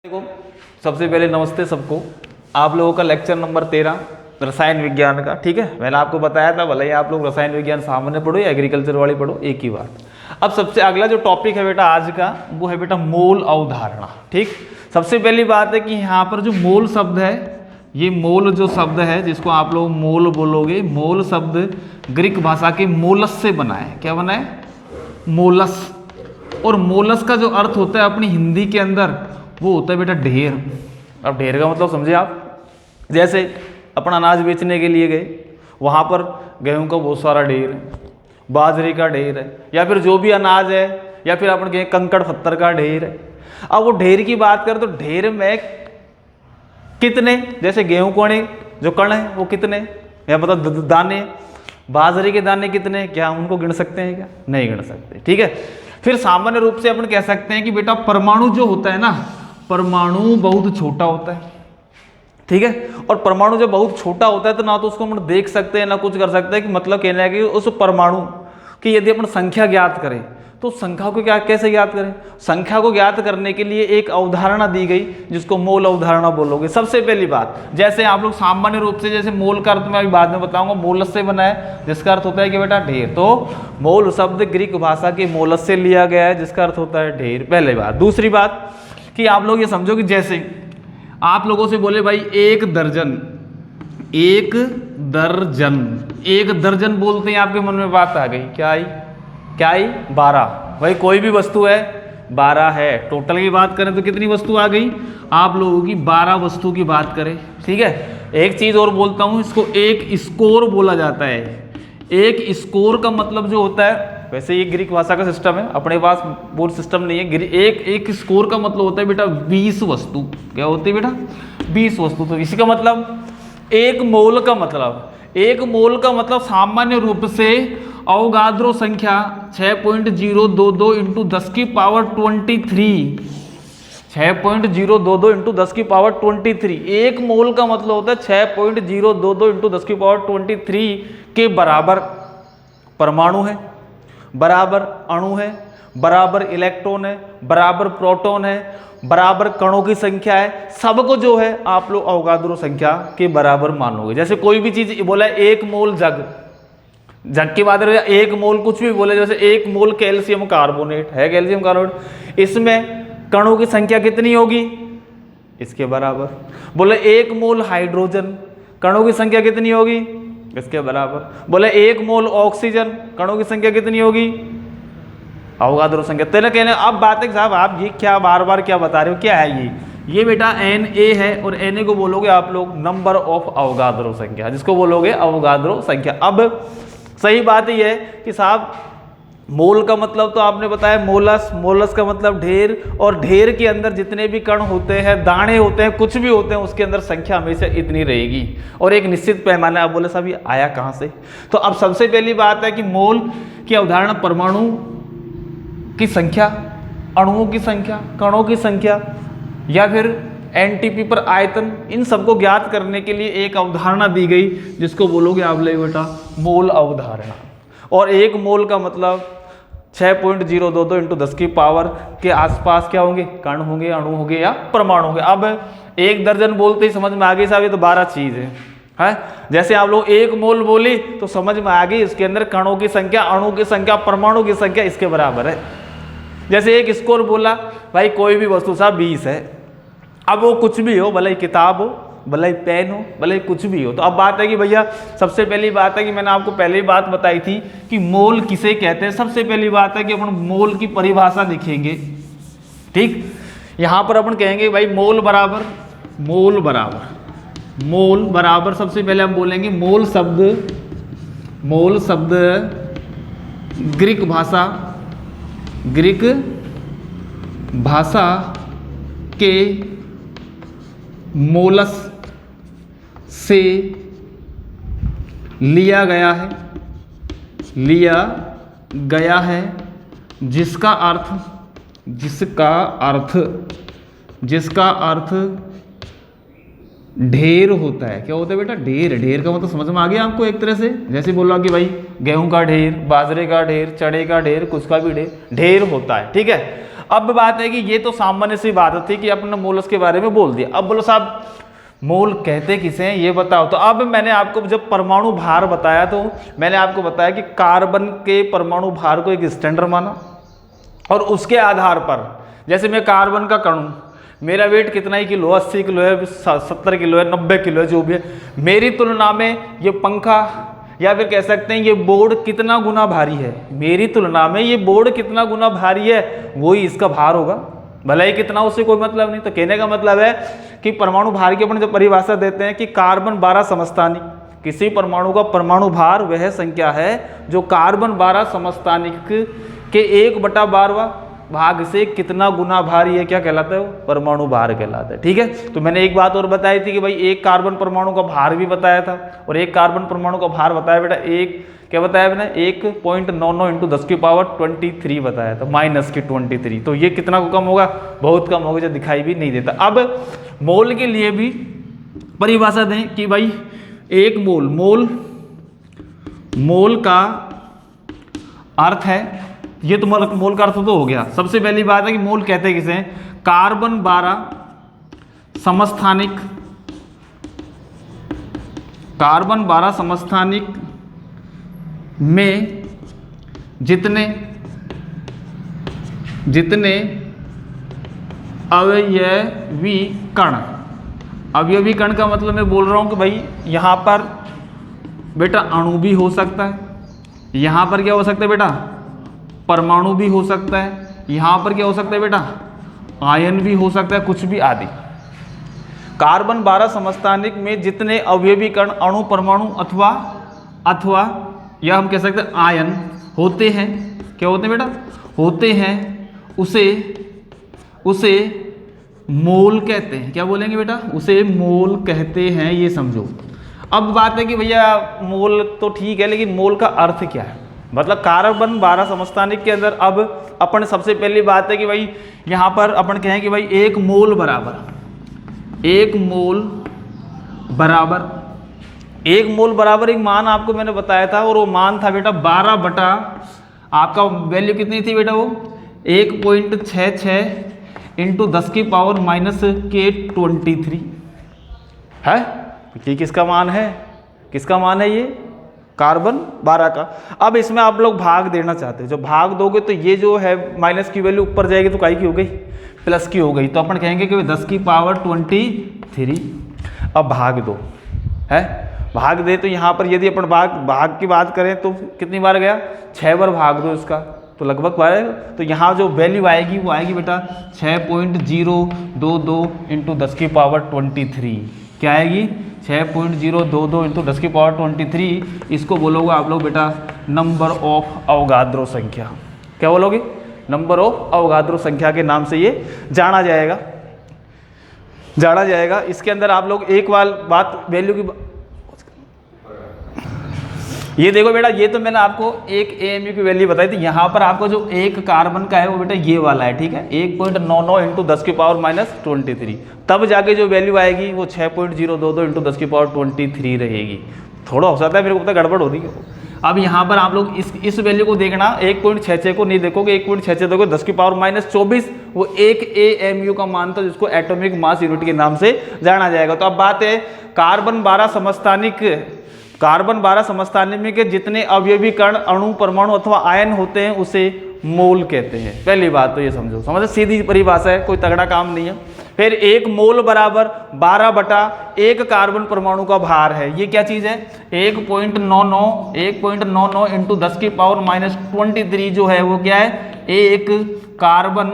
देखो, सबसे पहले नमस्ते सबको। आप लोगों का लेक्चर नंबर 13 रसायन विज्ञान का, ठीक है। मैंने आपको बताया था भले ही आप लोग रसायन विज्ञान सामान्य पढ़ो या एग्रीकल्चर वाली पढ़ो, एक ही बात। अब सबसे अगला जो टॉपिक है बेटा आज का, वो है बेटा मोल अवधारणा, ठीक। सबसे पहली बात है कि यहाँ पर जो मोल शब्द है, ये मोल जो शब्द है जिसको आप लोग मोल बोलोगे, मोल शब्द ग्रीक भाषा के मोलस से बना है। क्या बना है? मोलस। और मोलस का जो अर्थ होता है अपनी हिंदी के अंदर, वो होता है बेटा ढेर। अब ढेर का मतलब समझे आप? जैसे अपन अनाज बेचने के लिए गए, वहाँ पर गेहूं का बहुत सारा ढेर है, बाजरे का ढेर है, या फिर जो भी अनाज है, या फिर अपन कहें कंकड़ पत्थर का ढेर है। अब वो ढेर की बात करें तो ढेर में कितने, जैसे गेहूं कोने जो कण है वो कितने, या मतलब दाने, बाजरे के दाने कितने, क्या उनको गिन सकते हैं? क्या नहीं गिन सकते, ठीक है। फिर सामान्य रूप से अपन कह सकते हैं कि बेटा परमाणु जो होता है ना, परमाणु बहुत छोटा होता है, ठीक है। और परमाणु जब बहुत छोटा होता है तो ना तो उसको हम देख सकते हैं ना कुछ कर सकते हैं, कि मतलब कहना है कि उस परमाणु की यदि अपन संख्या ज्ञात करें तो संख्या को क्या कैसे ज्ञात करें? संख्या को ज्ञात करने के लिए एक अवधारणा दी गई जिसको मोल अवधारणा बोलोगे। सबसे पहली बात, जैसे आप लोग सामान्य रूप से, जैसे मोल का अर्थ मैं अभी बाद में बताऊंगा, मोलस से बना है जिसका अर्थ होता है कि बेटा ढेर। तो मोल शब्द ग्रीक भाषा के मोलस से लिया गया है जिसका अर्थ होता है ढेर, पहली बात। दूसरी बात कि आप लोग ये समझो कि जैसे आप लोगों से बोले भाई एक दर्जन, एक दर्जन, एक दर्जन बोलते हैं, आपके मन में बात आ गई, क्या आई? क्या आई? 12। भाई कोई भी वस्तु है 12 है। टोटल की बात करें तो कितनी वस्तु आ गई? आप लोगों की 12 वस्तु की बात करें, ठीक है। एक चीज और बोलता हूं, इसको एक स्कोर बोला जाता है। एक स्कोर का मतलब जो होता है, वैसे ये ग्रीक भाषा का सिस्टम है, अपने पास बोर्ड सिस्टम नहीं है। एक स्कोर का मतलब होता है बेटा 20 वस्तु। क्या होती है बेटा? 20 वस्तु। तो इसी का मतलब एक मोल का मतलब, एक मोल का मतलब सामान्य रूप से अवोगाद्रो संख्या 6.022 इंटू 10 की पावर 23, 6.022 इंटू 10 की पावर 23। एक मोल का मतलब होता है 6.022 इंटू 10 की पावर 23 के बराबर परमाणु है, बराबर अणु है, बराबर इलेक्ट्रॉन है, बराबर प्रोटॉन है, बराबर कणों की संख्या है। सबको जो है आप लोग अवोगाद्रो संख्या के बराबर मानोगे। जैसे कोई भी चीज बोला एक मोल जग, जग के बाद एक मोल कुछ भी बोले, जैसे एक मोल कैल्शियम कार्बोनेट है, कैल्शियम कार्बोनेट, इसमें कणों की संख्या कितनी होगी? इसके बराबर। बोले एक मोल हाइड्रोजन, कणों की संख्या कितनी होगी? इसके बराबर। बोले एक मोल ऑक्सीजन, कणों की संख्या कितनी होगी? अवोगाद्रो संख्या। तेरे कहने अब बात है साहब आप ये क्या बार बार क्या बता रहे हो, क्या है ये बेटा Na है, और Na को बोलोगे आप लोग नंबर ऑफ अवोगाद्रो संख्या, जिसको बोलोगे अवोगाद्रो संख्या। अब सही बात ये है कि साहब मोल का मतलब तो आपने बताया मोलस, मोलस का मतलब ढेर, और ढेर के अंदर जितने भी कण होते हैं, दाने होते हैं, कुछ भी होते हैं, उसके अंदर संख्या हमेशा इतनी रहेगी और एक निश्चित पैमाना। आप बोले साहब ये आया कहाँ से? तो अब सबसे पहली बात है कि मोल की अवधारणा परमाणु की संख्या, अणुओं की संख्या, कणों की संख्या, या फिर एनटीपी पर आयतन, इन सबको ज्ञात करने के लिए एक अवधारणा दी गई जिसको बोलोगे आप ले बेटा मोल अवधारणा। और एक मोल का मतलब 6.022 इंटू 10 की पावर के आसपास क्या होंगे? कण होंगे, अणु होंगे या परमाणु होंगे। अब एक दर्जन बोलते ही समझ में आ गई साहब ये तो 12 चीज है। जैसे आप लोग एक मोल बोली तो समझ में आ गई इसके अंदर कणों की संख्या, अणु की संख्या, परमाणु की संख्या इसके बराबर है। जैसे एक स्कोर बोला भाई कोई भी वस्तु साहब 20 है। अब वो कुछ भी हो, भले ही किताब हो, भले ही पेन हो, भले ही कुछ भी हो। तो अब बात है कि भैया सबसे पहली बात है कि मैंने आपको पहले ही बात बताई थी कि मोल किसे कहते हैं। सबसे पहली बात है कि अपन मोल की परिभाषा लिखेंगे, ठीक। यहां पर अपन कहेंगे भाई मोल बराबर, मोल बराबर, मोल बराबर, सबसे पहले हम बोलेंगे मोल शब्द, मोल शब्द ग्रीक भाषा, ग्रीक भाषा के मोलस से लिया गया है, लिया गया है, जिसका अर्थ, जिसका अर्थ, जिसका अर्थ ढेर होता है। क्या होता है बेटा? ढेर। ढेर का मतलब समझ में आ गया आपको एक तरह से? जैसे बोला कि भाई गेहूं का ढेर, बाजरे का ढेर, चने का ढेर, कुछ का भी ढेर, ढेर होता है, ठीक है। अब बात है कि ये तो सामान्य सी बात थी कि अपने मोल्स के बारे में बोल दिया। अब बोलो साहब मोल कहते किसे हैं ये बताओ। तो अब मैंने आपको जब परमाणु भार बताया तो मैंने आपको बताया कि कार्बन के परमाणु भार को एक स्टैंडर्ड माना और उसके आधार पर, जैसे मैं कार्बन का कण हूं, मेरा वेट कितना ही किलो, 80 किलो है, 70 किलो है, 90 किलो है, जो भी है, मेरी तुलना में ये पंखा या फिर कह सकते हैं ये बोर्ड कितना गुना भारी है, मेरी तुलना में ये बोर्ड कितना गुना भारी है वही इसका भार होगा, भले ही कितना उससे कोई मतलब नहीं। तो कहने का मतलब है कि परमाणु भार की अपन जब परिभाषा देते हैं कि कार्बन 12 समस्थानिक, किसी परमाणु का परमाणु भार वह संख्या है जो कार्बन 12 समस्थानिक के 1/12वां भाग से कितना गुना भारी है, क्या कहलाता है वो, परमाणु भार कहलाता है। ठीक है, तो मैंने एक बात और बताई थी कि भाई एक कार्बन परमाणु का भार भी बताया था और एक कार्बन परमाणु का भार बताया बेटा, एक क्या बताया मैंने, 1.99 इंटू 10⁻23 बताया था, -23। तो ये कितना को कम होगा, बहुत कम होगा, जो दिखाई भी नहीं देता। अब मोल के लिए भी परिभाषा दें कि भाई एक मोल का अर्थ है, ये तो मोल का अर्थ तो हो गया। सबसे पहली बात है कि मोल कहते किसे हैं, कार्बन 12 समस्थानिक, कार्बन 12 समस्थानिक में जितने अवयवी कण, अवयवी कण का मतलब मैं बोल रहा हूं कि भाई यहां पर बेटा अणु भी हो सकता है, यहां पर क्या हो सकता है बेटा, परमाणु भी हो सकता है, यहां पर क्या हो सकता है बेटा, आयन भी हो सकता है, कुछ भी आदि। कार्बन 12 समस्थानिक में जितने अवयवी कण अणु, परमाणु अथवा या हम कह सकते हैं आयन होते हैं, क्या होते हैं बेटा, होते हैं, उसे मोल कहते हैं। क्या बोलेंगे बेटा, उसे मोल कहते हैं, ये समझो। अब बात है कि भैया मोल तो ठीक है, लेकिन मोल का अर्थ क्या है, मतलब कार्बन 12 समस्थानिक के अंदर अब अपन सबसे पहली बात है कि भाई यहाँ पर अपन कहें कि भाई एक मोल बराबर एक मान आपको मैंने बताया था और वो मान था बेटा 12 बटा आपका वैल्यू कितनी थी बेटा, वो 1.66 इंटू 10⁻⁻23 है। ये किसका मान है, ये कार्बन 12 का। अब इसमें आप लोग भाग देना चाहते हैं, जब भाग दोगे तो ये जो है माइनस की वैल्यू ऊपर जाएगी तो काई की हो गई, प्लस की हो गई, तो अपन कहेंगे कि 10⁻23। अब भाग दो है, भाग दे तो यहाँ पर यदि अपन भाग की बात करें तो कितनी बार गया, 6 बार भाग दो इसका, तो लगभग बार, तो यहाँ जो वैल्यू आएगी वो आएगी बेटा 6.022 इंटू 10⁻23। क्या आएगी, 6.022 इंटू 10⁻23। इसको बोलोगे आप लोग बेटा नंबर ऑफ अवोगाद्रो संख्या। क्या बोलोगे, नंबर ऑफ अवोगाद्रो संख्या के नाम से ये जाना जाएगा। इसके अंदर आप लोग एक बात वैल्यू की, ये देखो बेटा, ये तो मैंने आपको एक AMU की वैल्यू बताई थी। यहाँ पर आपको जो एक कार्बन का है वो बेटा ये वाला है, ठीक है, 1.99 इंटू 10⁻23। तब जाके जो वैल्यू आएगी वो 6.022 इंटू 10⁻23 रहेगी। थोड़ा हो सकता है मेरे को पता गड़बड़ हो रही है। अब यहाँ पर आप लोग इस वैल्यू को देखना, 1.66 को नहीं देखोगे, 1.66 देखोगे 10⁻24, वो एक AMU का मान था जिसको एटॉमिक मास यूनिट के नाम से जाना जाएगा। तो अब बात है कार्बन 12 समस्थानिक में के जितने अवयवी कण अणु, परमाणु अथवा आयन होते हैं उसे मोल कहते हैं। पहली बात तो ये समझो, सीधी परिभाषा है, कोई तगड़ा काम नहीं है। फिर एक मोल बराबर 12 बटा एक कार्बन परमाणु का भार है। ये क्या चीज है, 1.99 इंटू 10⁻23 जो है वो क्या है, एक कार्बन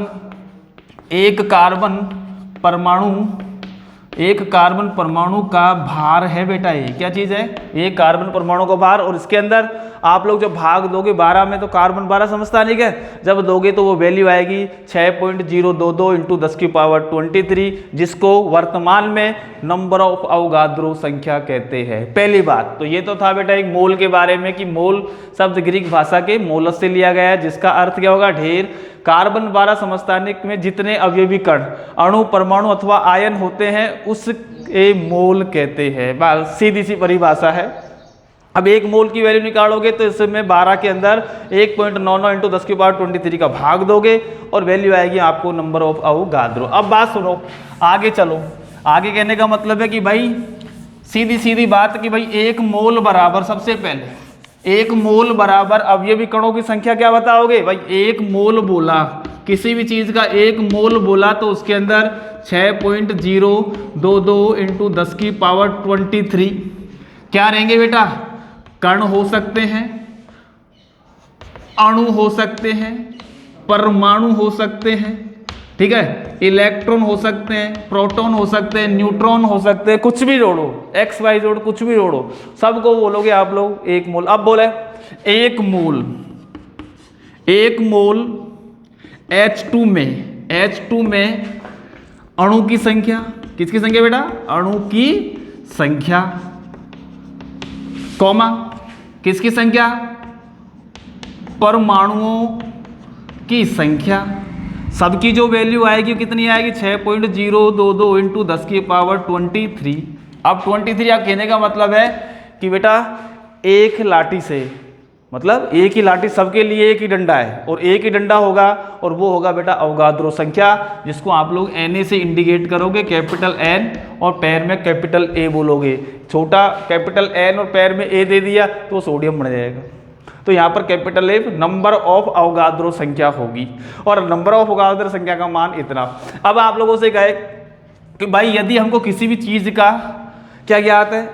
परमाणु का भार है बेटा। ये क्या चीज है, एक कार्बन परमाणु का भार। और इसके अंदर आप लोग जब भाग दोगे 12 में तो कार्बन 12 समस्थानिक है, जब दोगे तो वो वैल्यू आएगी 6.022 इंटू 10⁻23, जिसको वर्तमान में नंबर ऑफ अवोगाद्रो संख्या कहते हैं। पहली बात तो ये तो था बेटा एक मोल के बारे में कि मोल शब्द ग्रीक भाषा के मोलस से लिया गया है, जिसका अर्थ क्या होगा, ढेर। कार्बन 12 समस्थानिक में जितने अवयवी कण अणु, परमाणु अथवा आयन होते हैं उसके मोल कहते हैं। सीधी सी परिभाषा है। अब 1 मोल की वैल्यू निकालोगे तो इसमें 12 के अंदर 1.99 इंटू 10 की पावर 23 का भाग दोगे और वैल्यू आएगी आपको नंबर ऑफ अवोगाद्रो। अब बात सुनो, आगे चलो। आगे कहने का मतलब है कि भाई सीधी सीधी बात कि भाई 1 मोल बराबर, सबसे पहले 1 मोल बराबर अवयवी कणों की संख्या क्या बताओगे भाई। 1 मोल बोला, किसी भी चीज का 1 मोल बोला तो उसके अंदर 6.022 इंटू 10 की पावर 23 क्या रहेंगे बेटा, कण हो सकते हैं, अणु हो सकते हैं, परमाणु हो सकते हैं, ठीक है, इलेक्ट्रॉन हो सकते हैं, प्रोटॉन हो सकते हैं, न्यूट्रॉन हो सकते हैं, कुछ भी जोड़ो, एक्स वाई जोड़ कुछ भी जोड़ो, सबको बोलोगे आप लोग 1 मोल। अब बोले 1 मोल H2 में अणु की संख्या, किसकी संख्या बेटा, अणु की संख्या, कॉमा किसकी संख्या, परमाणुओं की संख्या, सबकी जो वैल्यू आएगी कितनी आएगी 6.022 इंटू 10 की पावर 23। अब 23 आप कहने का मतलब है कि बेटा एक लाठी से, मतलब एक ही लाठी, सबके लिए एक ही डंडा है और एक ही डंडा होगा और वो होगा बेटा अवोगाद्रो संख्या, जिसको आप लोग Na से इंडिकेट करोगे, कैपिटल N और पैर में कैपिटल A बोलोगे। छोटा कैपिटल N और पैर में A दे दिया तो सोडियम बन जाएगा। तो यहाँ पर capital A number of Avogadro संख्या होगी और नंबर ऑफ अवोगाद्रो संख्या का मान इतना। अब आप लोगों से कहे कि भाई यदि हमको किसी भी चीज़ का क्या ज्ञात है,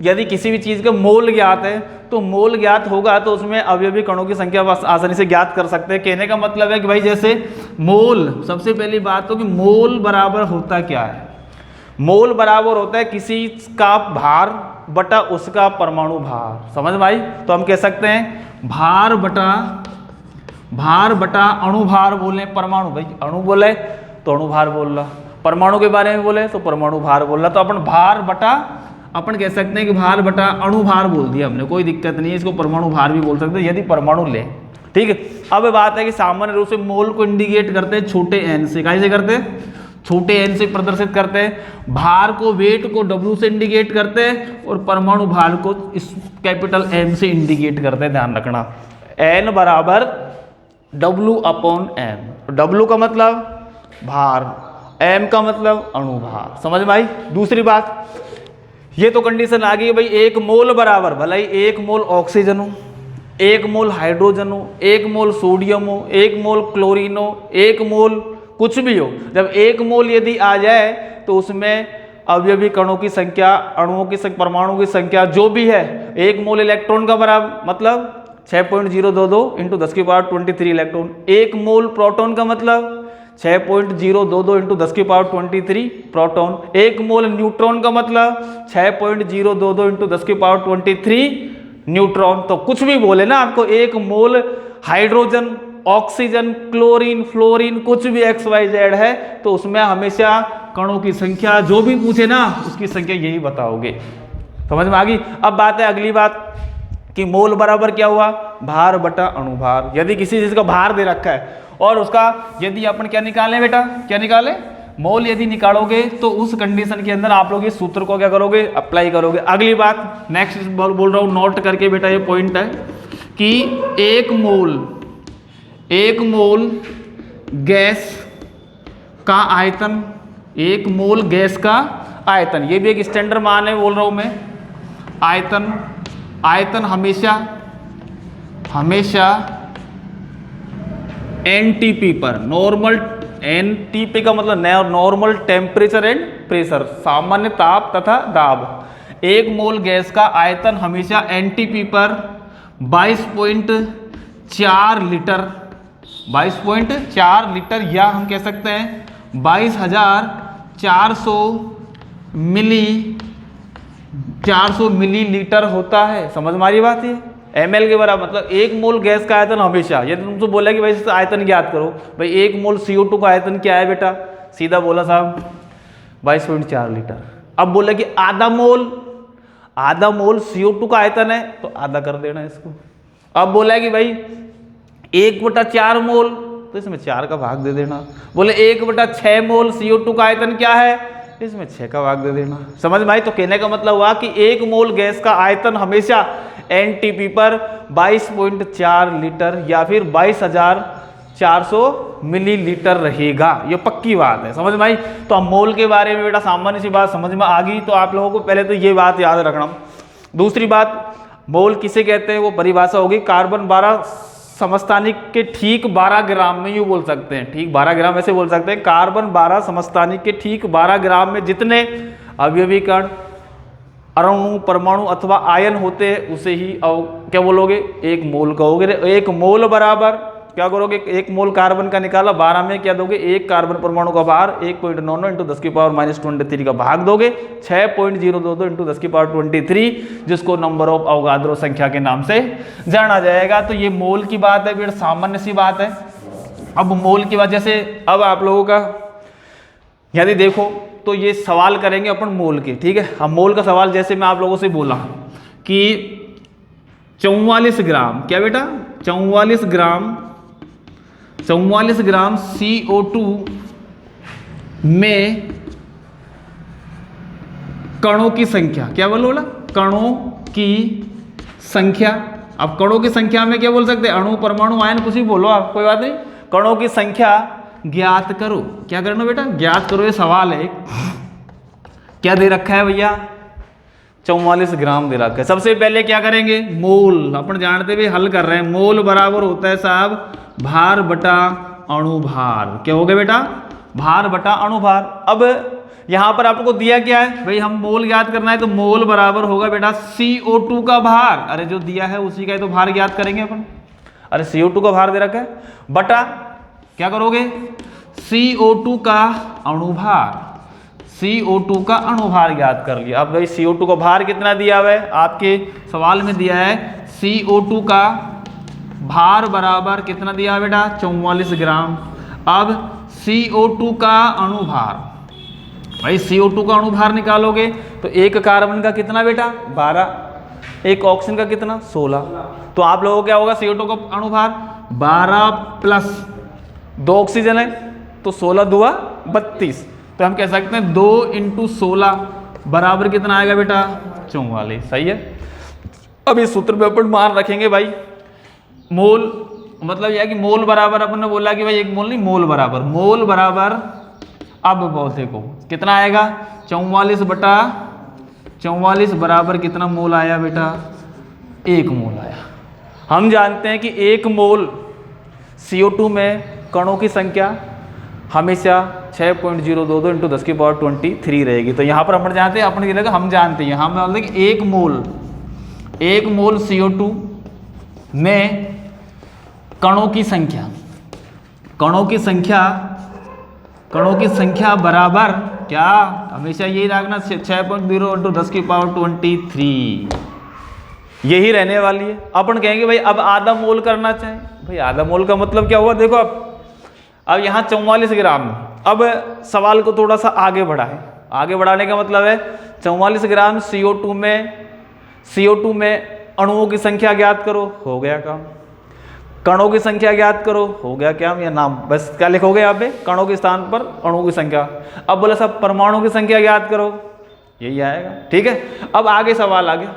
यदि किसी भी चीज़ का मोल ज्ञात है तो मोल ज्ञात होगा तो उसमें अवयवी कणों की संख्या बस आसानी से ज्ञात कर सकते हैं। कहने का मतलब है कि भाई जैसे मोल, सबसे पहली बात तो कि मोल बराबर होता क्या है, मोल बराबर होता है किसी का भार बटा उसका परमाणु भार। समझ में आई? तो हम कह सकते हैं भार बटा अणु भार बोले, परमाणु, भाई अणु बोले तो अणु भार बोल रहा, परमाणु के बारे में बोले तो परमाणु भार बोल रहा, तो अपन भार बटा, अपन कह सकते हैं कि भार बटा अणु भार बोल दिया हमने, कोई दिक्कत नहीं है, इसको परमाणु भार भी बोल सकते हैं यदि परमाणु ले। ठीक है, अब बात है कि सामान्य रूप से मोल को इंडिकेट करते हैं छोटे n से, कैसे करते हैं, छोटे n से प्रदर्शित करते हैं, भार को, वेट को W से इंडिकेट करते हैं और परमाणु भार को इस कैपिटल M से इंडिकेट करते हैं। ध्यान रखना n बराबर W/m, W का मतलब भार, m का मतलब अणु भार। समझ में आई? दूसरी बात, ये तो कंडीशन आ गई भाई 1 मोल बराबर, भला ही 1 मोल ऑक्सीजन हो, 1 मोल हाइड्रोजन हो, 1 मोल सोडियम हो, 1 मोल क्लोरीन हो, 1 मोल कुछ भी हो, जब 1 मोल यदि आ जाए तो उसमें अवयवी कणों की संख्या, अणुओं की संख्या, परमाणु की संख्या जो भी है, 1 मोल इलेक्ट्रॉन का बराबर मतलब 6.022 इंटू 10 की पावर 23 इलेक्ट्रॉन, 1 मोल प्रोटॉन का मतलब 6.022 इंटू 10 की पावर 23 प्रोटॉन, 1 मोल न्यूट्रॉन का मतलब 6.022 इंटू 10 की पावर 23 न्यूट्रॉन। तो कुछ भी बोले ना आपको, 1 मोल हाइड्रोजन, ऑक्सीजन, क्लोरीन, फ्लोरीन, कुछ भी XYZ है तो उसमें हमेशा कणों की संख्या जो भी पूछे ना उसकी संख्या यही बताओगे। समझ में आ गई? अब बात है अगली बात कि मोल बराबर क्या हुआ, भार बटा अणु भार। यदि किसी चीज का भार दे रखा है और उसका यदि अपन क्या निकालें बेटा, क्या निकालें, मोल यदि निकालोगे तो उस कंडीशन के अंदर आप लोग इस सूत्र को क्या करोगे, अप्लाई करोगे। अगली बात नेक्स्ट बोल रहा हूं, नोट करके बेटा, ये पॉइंट है कि 1 मोल गैस का आयतन, 1 मोल गैस का आयतन, ये भी एक स्टैंडर्ड मान है बोल रहा हूं मैं, आयतन हमेशा एनटीपी पर, नॉर्मल, एनटीपी का मतलब नॉर्मल टेम्परेचर एंड प्रेशर, सामान्य ताप तथा दाब। 1 मोल गैस का आयतन हमेशा एनटीपी पर 22.4 लीटर, 22.4 लीटर या हम कह सकते हैं 22,400 मिलीलीटर होता है। समझ में आ रही बात? ये ml के बराबर, मतलब 1 मोल गैस का आयतन हमेशा, यदि तुमसे बोला कि भाई इसका आयतन ज्ञात करो, भाई 1 मोल CO2 का आयतन क्या है बेटा, सीधा बोला साहब 22.4 लीटर। अब बोला कि आधा मोल CO2 का आयतन है तो आधा कर देना इसको। अब बोला कि भाई 1/4 मोल तो इसमें 4 का भाग दे देना। बोले 1/6 मोल CO2 का आयतन क्या है, इसमें 6 का भाग दे देना। समझ में आई? तो कहने का मतलब हुआ कि 1 मोल गैस का आयतन हमेशा एनटीपी पर 22.4 लीटर या फिर 22,400 मिलीलीटर रहेगा। ये पक्की बात है, समझ में आई? तो अब मोल के बारे में बेटा सामान्य सी बात समझ में आ गई। तो आप लोगों को पहले तो ये बात याद रखना। दूसरी बात, मोल किसे कहते हैं वो परिभाषा होगी कार्बन 12 समस्थानिक के ठीक 12 ग्राम में, यूँ बोल सकते हैं, ठीक 12 ग्राम ऐसे बोल सकते हैं। कार्बन 12 समस्थानिक के ठीक 12 ग्राम में जितने अवयवी कण, अणु, परमाणु अथवा आयन होते हैं उसे ही क्या बोलोगे? 1 मोल कहोगे। 1 मोल बराबर क्या करोगे? 1 मोल कार्बन का निकाला, 12 में क्या दोगे? 1 कार्बन परमाणु का भार 1.99 इंटू 10 की पावर -23 का भाग दोगे 6.022 इंटू 10 की पावर 23, जिसको नंबर ऑफ अवगाद्रो संख्या के नाम से जाना जाएगा। तो ये मोल की बात है, बेटा सामान्य सी बात है। अब मोल की वजह से अब आप लोगों का यदि देखो तो ये सवाल करेंगे अपन मोल के, ठीक है। अब मोल का सवाल जैसे मैं आप लोगों से बोला कि 44 ग्राम, क्या बेटा? 44 ग्राम CO2 में कणों की संख्या, क्या बोला? कणों की संख्या। अब कणों की संख्या में क्या बोल सकते हैं? अणु, परमाणु, आयन, कुछ भी बोलो आप, कोई बात नहीं। कणों की संख्या ज्ञात करो। क्या करना बेटा? ज्ञात करो। ये सवाल है, क्या दे रखा है भैया? 44 ग्राम दे रखा है। सबसे पहले क्या करेंगे? मोल, अपन जानते हुए हल कर रहे हैं। मोल बराबर होता है साहब भार बटा अणुभार। क्या हो गया बेटा? भार बटा अणुभार। अब यहां पर आपको दिया क्या है भाई? हम मोल ज्ञात करना है तो मोल बराबर होगा बेटा CO2 का भार। अरे जो दिया है उसी का ही तो भार ज्ञात करेंगे अपन। अरे CO2 का भार दे रखा है, बटा क्या करोगे? CO2 का अणुभार। CO2 का अणुभार ज्ञात कर लिया। अब भाई CO2 का भार कितना दिया हुआ है? आपके सवाल में दिया है CO2 का भार बराबर कितना दिया है बेटा? 44 ग्राम। अब CO2 का अणुभार, भाई CO2 का अणुभार निकालोगे तो 1 कार्बन का कितना बेटा? 12, 1 ऑक्सीजन का कितना? 16। तो आप लोगों को क्या होगा? CO2 का अणुभार 12 प्लस 2 ऑक्सीजन है तो 16 दुआ 32। तो हम कह सकते हैं 2 × 16 बराबर कितना आएगा बेटा? 44। सही है। अब इस सूत्र में अपन मान रखेंगे भाई मोल, मतलब यह कि मोल बराबर अपन ने बोला कि भाई 1 मोल नहीं, मोल बराबर अब बोलते को कितना आएगा? 44 बराबर कितना मोल आया बेटा? 1 मोल आया। हम जानते हैं कि 1 मोल CO2 में कणों की संख्या हमेशा 6.022 इंटू 10 की पावर 23 रहेगी। तो यहाँ पर अपन जानते हैं, अपन लगा हम जानते हैं, हम बोलते हैं कि 1 मोल CO2 में कणों की संख्या बराबर क्या? हमेशा यही रखना 6.0 इंटू 10 की पावर 23, यही रहने वाली है। अपन कहेंगे भाई अब आधा मोल करना चाहे, भाई आधा मोल का मतलब क्या हुआ? देखो अब यहाँ 44 ग्राम। अब सवाल को थोड़ा सा आगे बढ़ा है। आगे बढ़ाने का मतलब है 44 ग्राम CO2 में अणुओं की संख्या ज्ञात करो, हो गया काम। कणों की संख्या ज्ञात करो, हो गया क्या? या नाम बस क्या लिखोगे यहाँ पे? कणों के स्थान पर अणुओं की संख्या। अब बोला सब परमाणु की संख्या ज्ञात करो, यही आएगा। ठीक है। अब आगे सवाल आ गया